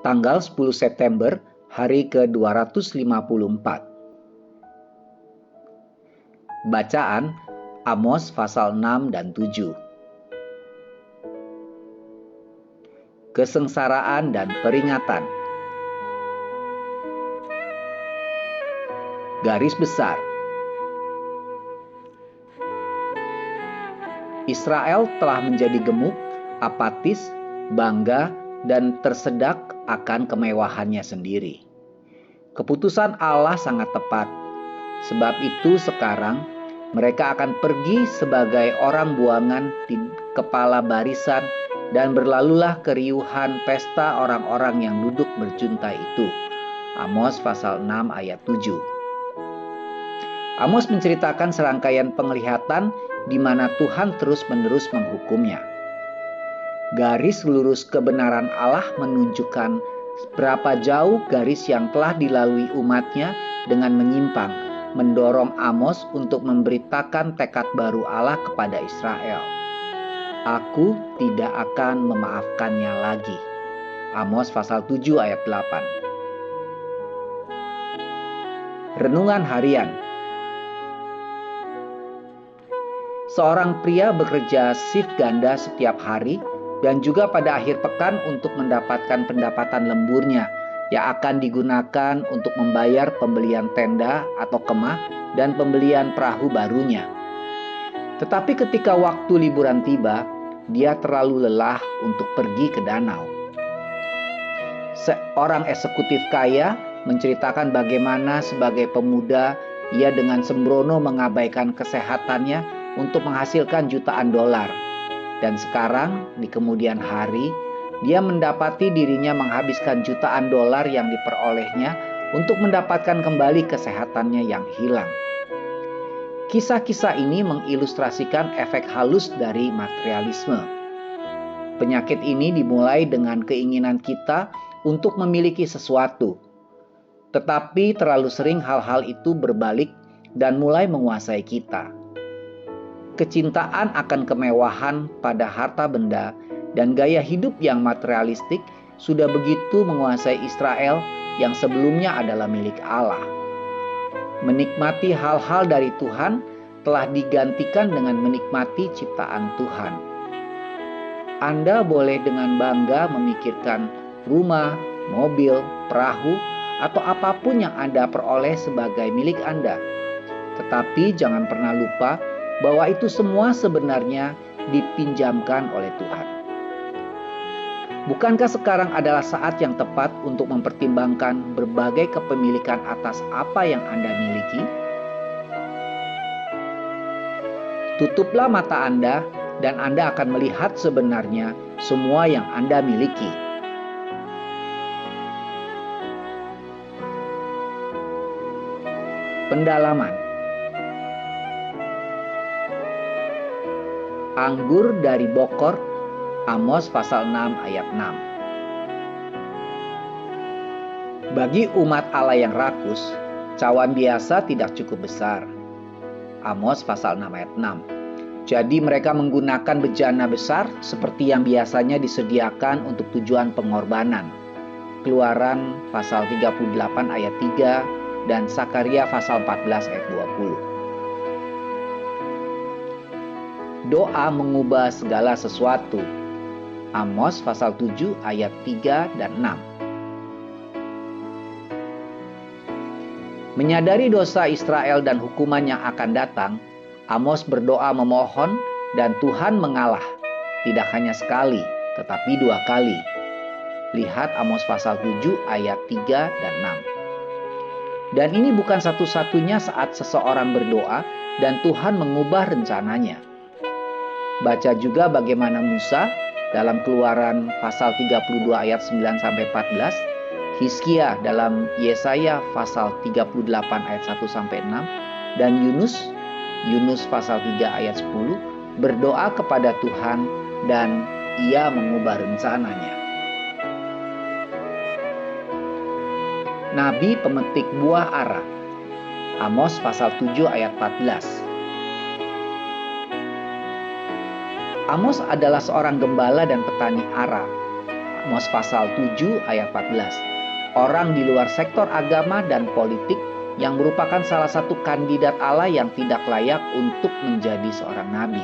tanggal 10 September, hari ke-254. Bacaan Amos pasal 6 dan 7. Kesengsaraan dan peringatan. Garis besar. Israel telah menjadi gemuk, apatis, bangga, dan tersedak akan kemewahannya sendiri. Keputusan Allah sangat tepat. Sebab itu sekarang mereka akan pergi sebagai orang buangan di kepala barisan dan berlalulah keriuhan pesta orang-orang yang duduk berjunta itu. Amos pasal 6 ayat 7. Amos menceritakan serangkaian penglihatan di mana Tuhan terus-menerus menghukumnya. Garis lurus kebenaran Allah menunjukkan berapa jauh garis yang telah dilalui umatnya dengan menyimpang, mendorong Amos untuk memberitakan tekad baru Allah kepada Israel. Aku tidak akan memaafkannya lagi. Amos pasal 7 ayat 8. Renungan harian. Seorang pria bekerja shift ganda setiap hari dan juga pada akhir pekan untuk mendapatkan pendapatan lemburnya yang akan digunakan untuk membayar pembelian tenda atau kemah dan pembelian perahu barunya. Tetapi ketika waktu liburan tiba, dia terlalu lelah untuk pergi ke danau. Seorang eksekutif kaya menceritakan bagaimana sebagai pemuda ia dengan sembrono mengabaikan kesehatannya untuk menghasilkan jutaan dolar. Dan sekarang di kemudian hari, dia mendapati dirinya menghabiskan jutaan dolar yang diperolehnya untuk mendapatkan kembali kesehatannya yang hilang. Kisah-kisah ini mengilustrasikan efek halus dari materialisme. Penyakit ini dimulai dengan keinginan kita untuk memiliki sesuatu. Tetapi terlalu sering hal-hal itu berbalik dan mulai menguasai kita. Kecintaan akan kemewahan pada harta benda dan gaya hidup yang materialistik sudah begitu menguasai Israel yang sebelumnya adalah milik Allah. Menikmati hal-hal dari Tuhan telah digantikan dengan menikmati ciptaan Tuhan. Anda boleh dengan bangga memikirkan rumah, mobil, perahu, atau apapun yang Anda peroleh sebagai milik Anda. Tetapi jangan pernah lupa bahwa itu semua sebenarnya dipinjamkan oleh Tuhan. Bukankah sekarang adalah saat yang tepat untuk mempertimbangkan berbagai kepemilikan atas apa yang Anda miliki? Tutuplah mata Anda dan Anda akan melihat sebenarnya semua yang Anda miliki. Pendalaman. Anggur dari Bokor, Amos pasal 6 ayat 6. Bagi umat Allah yang rakus, cawan biasa tidak cukup besar. Amos pasal 6 ayat 6. Jadi mereka menggunakan bejana besar seperti yang biasanya disediakan untuk tujuan pengorbanan. Keluaran pasal 38 ayat 3 dan Sakaria pasal 14 ayat 20. Doa mengubah segala sesuatu. Amos pasal 7 ayat 3 dan 6. Menyadari dosa Israel dan hukuman yang akan datang, Amos berdoa memohon dan Tuhan mengalah. Tidak hanya sekali, tetapi 2 kali. Lihat Amos pasal 7 ayat 3 dan 6. Dan ini bukan satu-satunya saat seseorang berdoa dan Tuhan mengubah rencananya. Baca juga bagaimana Musa dalam Keluaran pasal 32 ayat 9-14, Hizkia dalam Yesaya pasal 38 ayat 1-6, dan Yunus pasal 3 ayat 10 berdoa kepada Tuhan dan Ia mengubah rencananya. Nabi pemetik buah ara. Amos pasal 7 ayat 14. Amos adalah seorang gembala dan petani ara. Amos pasal 7 ayat 14. Orang di luar sektor agama dan politik yang merupakan salah satu kandidat Allah yang tidak layak untuk menjadi seorang nabi.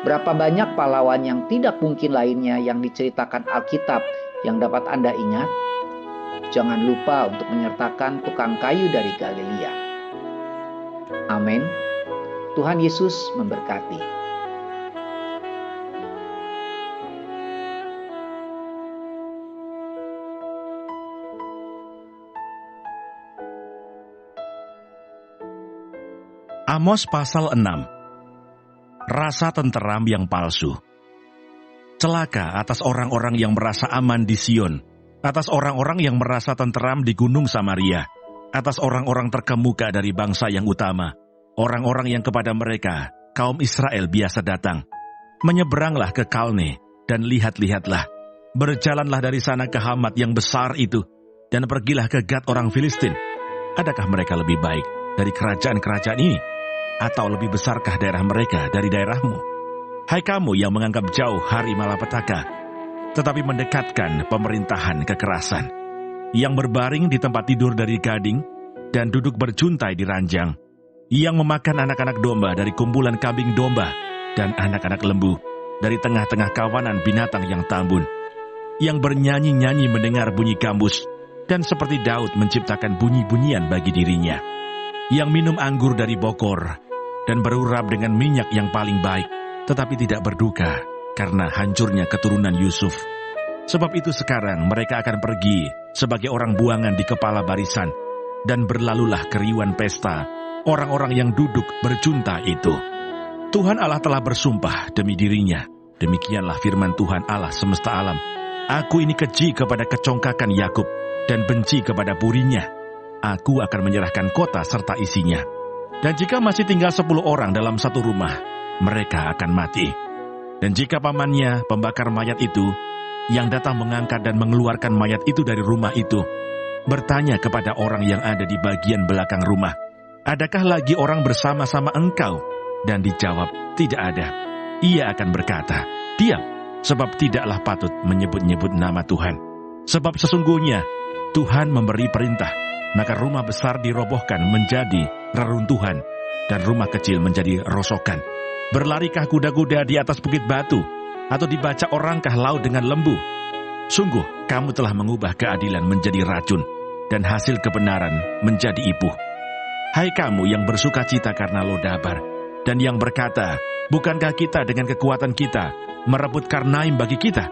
Berapa banyak pahlawan yang tidak mungkin lainnya yang diceritakan Alkitab yang dapat Anda ingat? Jangan lupa untuk menyertakan tukang kayu dari Galilea. Amin. Tuhan Yesus memberkati. Amos pasal 6. Rasa tenteram yang palsu. Celaka atas orang-orang yang merasa aman di Sion, atas orang-orang yang merasa tenteram di Gunung Samaria, atas orang-orang terkemuka dari bangsa yang utama, orang-orang yang kepada mereka kaum Israel biasa datang. Menyeberanglah ke Kalne dan lihat-lihatlah, berjalanlah dari sana ke Hamat yang besar itu, dan pergilah ke Gad orang Filistin. Adakah mereka lebih baik dari kerajaan-kerajaan ini? Atau lebih besarkah daerah mereka dari daerahmu? Hai kamu yang menganggap jauh hari malapetaka, tetapi mendekatkan pemerintahan kekerasan, yang berbaring di tempat tidur dari gading, dan duduk berjuntai di ranjang, yang memakan anak-anak domba dari kumpulan kambing domba, dan anak-anak lembu dari tengah-tengah kawanan binatang yang tambun, yang bernyanyi-nyanyi mendengar bunyi gambus, dan seperti Daud menciptakan bunyi-bunyian bagi dirinya, yang minum anggur dari bokor, dan berurap dengan minyak yang paling baik, tetapi tidak berduka karena hancurnya keturunan Yusuf. Sebab itu sekarang mereka akan pergi sebagai orang buangan di kepala barisan, dan berlalulah keriuhan pesta orang-orang yang duduk berjunta itu. Tuhan Allah telah bersumpah demi dirinya, demikianlah firman Tuhan Allah semesta alam. Aku ini keji kepada kecongkakan Yakub, dan benci kepada purinya. Aku akan menyerahkan kota serta isinya. Dan jika masih tinggal 10 orang dalam satu rumah, mereka akan mati. Dan jika pamannya, pembakar mayat itu, yang datang mengangkat dan mengeluarkan mayat itu dari rumah itu, bertanya kepada orang yang ada di bagian belakang rumah, adakah lagi orang bersama-sama engkau? Dan dijawab, tidak ada. Ia akan berkata, diam, sebab tidaklah patut menyebut-nyebut nama Tuhan. Sebab sesungguhnya Tuhan memberi perintah, maka rumah besar dirobohkan menjadi reruntuhan, dan rumah kecil menjadi rosokan. Berlarikah kuda-kuda di atas bukit batu, atau dibaca orangkah laut dengan lembu? Sungguh, kamu telah mengubah keadilan menjadi racun, dan hasil kebenaran menjadi ipuh. Hai kamu yang bersuka cita karena Lodabar, dan yang berkata, bukankah kita dengan kekuatan kita merebut Karnaim bagi kita?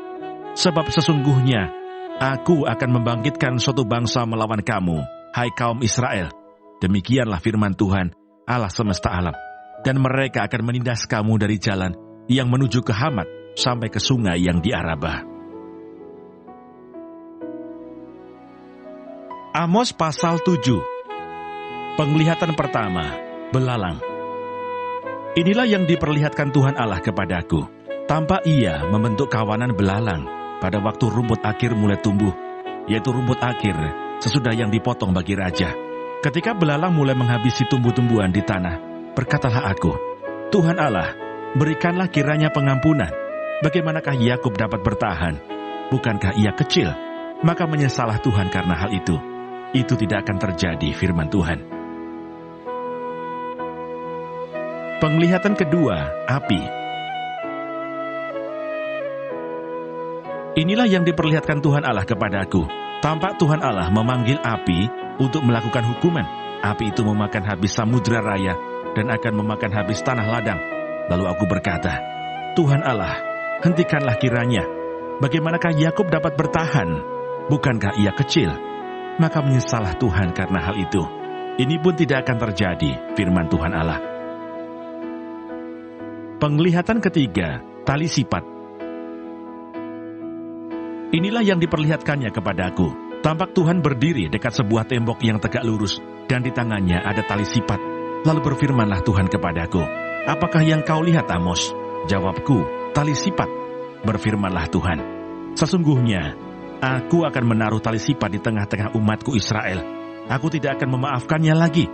Sebab sesungguhnya, aku akan membangkitkan suatu bangsa melawan kamu, hai kaum Israel. Demikianlah firman Tuhan, Allah semesta alam. Dan mereka akan menindas kamu dari jalan yang menuju ke Hamat sampai ke sungai yang di Arabah. Amos pasal 7. Penglihatan pertama, belalang. Inilah yang diperlihatkan Tuhan Allah kepadaku. Tampak ia membentuk kawanan belalang pada waktu rumput akhir mulai tumbuh, yaitu rumput akhir sesudah yang dipotong bagi raja. Ketika belalang mulai menghabisi tumbuh-tumbuhan di tanah, berkatalah aku, Tuhan Allah, berikanlah kiranya pengampunan. Bagaimanakah Yakub dapat bertahan? Bukankah ia kecil? Maka menyesallah Tuhan karena hal itu. Itu tidak akan terjadi, firman Tuhan. Penglihatan kedua, api. Inilah yang diperlihatkan Tuhan Allah kepadaku. Tampak Tuhan Allah memanggil api untuk melakukan hukuman. Api itu memakan habis samudra raya dan akan memakan habis tanah ladang. Lalu aku berkata, Tuhan Allah, hentikanlah kiranya. Bagaimanakah Yakub dapat bertahan? Bukankah ia kecil? Maka menyesallah Tuhan karena hal itu. Ini pun tidak akan terjadi, firman Tuhan Allah. Penglihatan ketiga, tali sipat. Inilah yang diperlihatkannya kepadaku. Tampak Tuhan berdiri dekat sebuah tembok yang tegak lurus, dan di tangannya ada tali sipat. Lalu berfirmanlah Tuhan kepadaku, apakah yang kau lihat, Amos? Jawabku, tali sipat. Berfirmanlah Tuhan, sesungguhnya, aku akan menaruh tali sipat di tengah-tengah umatku Israel. Aku tidak akan memaafkannya lagi.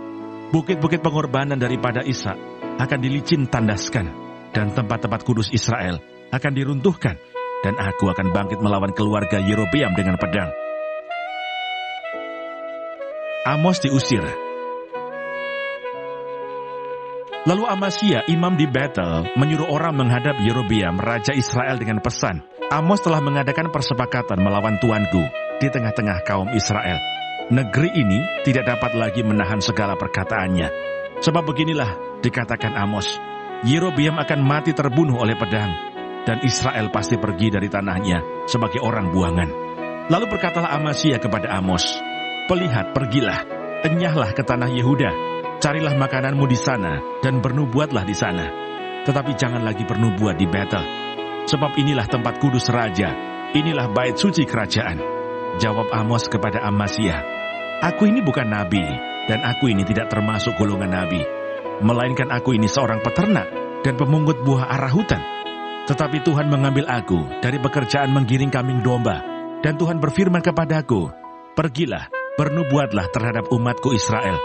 Bukit-bukit pengorbanan daripada Ishak akan dilicin tandaskan, dan tempat-tempat kudus Israel akan diruntuhkan. dan aku akan bangkit melawan keluarga Yerobeam dengan pedang. Amos diusir. Lalu Amasya, imam di Betel, menyuruh orang menghadap Yerobeam, raja Israel dengan pesan, Amos telah mengadakan persepakatan melawan tuanku di tengah-tengah kaum Israel. Negeri ini tidak dapat lagi menahan segala perkataannya. Sebab beginilah dikatakan Amos, Yerobeam akan mati terbunuh oleh pedang, dan Israel pasti pergi dari tanahnya sebagai orang buangan. Lalu berkatalah Amasya kepada Amos, Pelihat, pergilah, enyahlah ke tanah Yehuda, carilah makananmu di sana, dan bernubuatlah di sana. Tetapi jangan lagi bernubuat di Betel, sebab inilah tempat kudus raja, inilah bait suci kerajaan. Jawab Amos kepada Amasya, Aku ini bukan nabi, dan aku ini tidak termasuk golongan nabi, melainkan aku ini seorang peternak dan pemungut buah arah hutan. Tetapi Tuhan mengambil aku dari pekerjaan menggiring kambing domba, dan Tuhan berfirman kepadaku, Pergilah, bernubuatlah terhadap umatku Israel.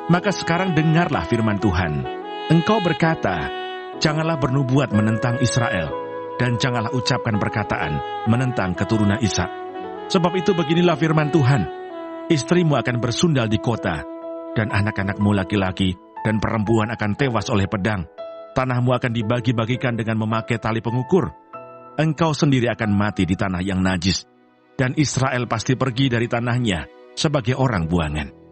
Maka sekarang dengarlah firman Tuhan. Engkau berkata, janganlah bernubuat menentang Israel, dan janganlah ucapkan perkataan menentang keturunan Ishak. Sebab itu beginilah firman Tuhan, istrimu akan bersundal di kota, dan anak-anakmu laki-laki dan perempuan akan tewas oleh pedang. Tanahmu akan dibagi-bagikan dengan memakai tali pengukur. Engkau sendiri akan mati di tanah yang najis, dan Israel pasti pergi dari tanahnya sebagai orang buangan.